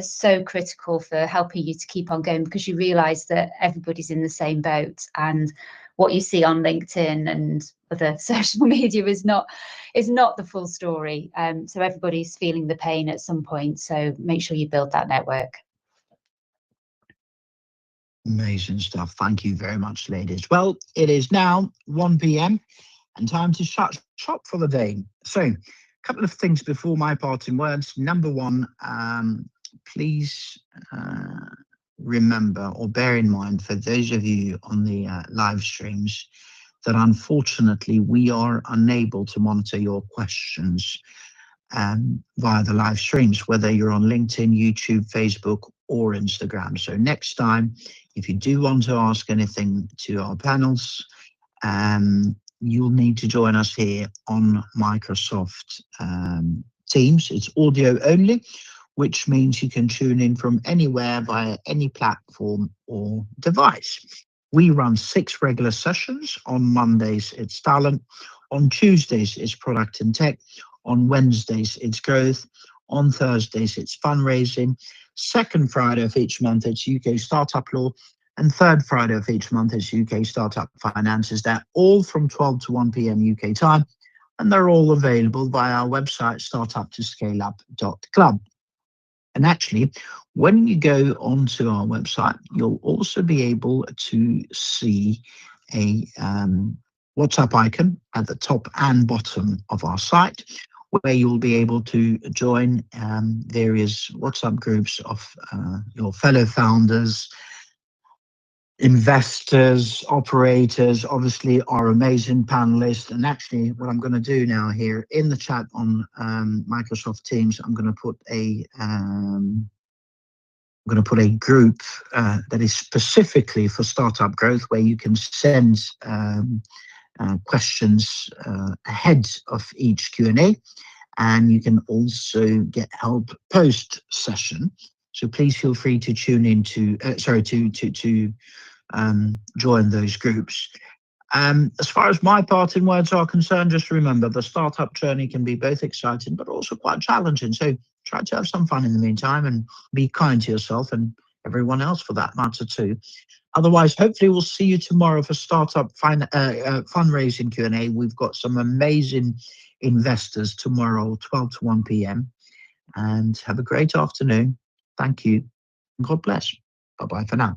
so critical for helping you to keep on going, because you realize that everybody's in the same boat, and what you see on LinkedIn and other social media is not the full story. So everybody's feeling the pain at some point, so make sure you build that network. Amazing stuff. Thank you very much, ladies. Well, it is now 1 p.m. and time to shut shop for the day. So a couple of things before my parting words. Number one, please remember or bear in mind, for those of you on the live streams, that unfortunately we are unable to monitor your questions. via the live streams, whether you're on LinkedIn, YouTube, Facebook, or Instagram. So next time, if you do want to ask anything to our panels, you'll need to join us here on Microsoft Teams. It's audio only, which means you can tune in from anywhere via any platform or device. We run 6 regular sessions. On Mondays, it's talent. On Tuesdays, it's product and tech. On Wednesdays, it's growth. On Thursdays, it's fundraising. Second Friday of each month, it's UK Startup Law. And third Friday of each month is UK Startup Finances. They're all from 12 to 1 p.m. UK time, and they're all available via our website, startuptoscaleup.club. And actually, when you go onto our website, you'll also be able to see a WhatsApp icon at the top and bottom of our site, where you'll be able to join various WhatsApp groups of your fellow founders, investors, operators, obviously our amazing panelists. And actually, what I'm going to do now here in the chat on Microsoft Teams, I'm going to put a group that is specifically for startup growth, where you can send questions ahead of each Q&A, and you can also get help post session. So please feel free to tune into join those groups. As far as my parting words are concerned, just remember the startup journey can be both exciting but also quite challenging. So try to have some fun in the meantime, and be kind to yourself and everyone else for that matter too. Otherwise, hopefully we'll see you tomorrow for startup fundraising Q&A. We've got some amazing investors tomorrow, 12 to 1 p.m. And have a great afternoon. Thank you. God bless. Bye-bye for now.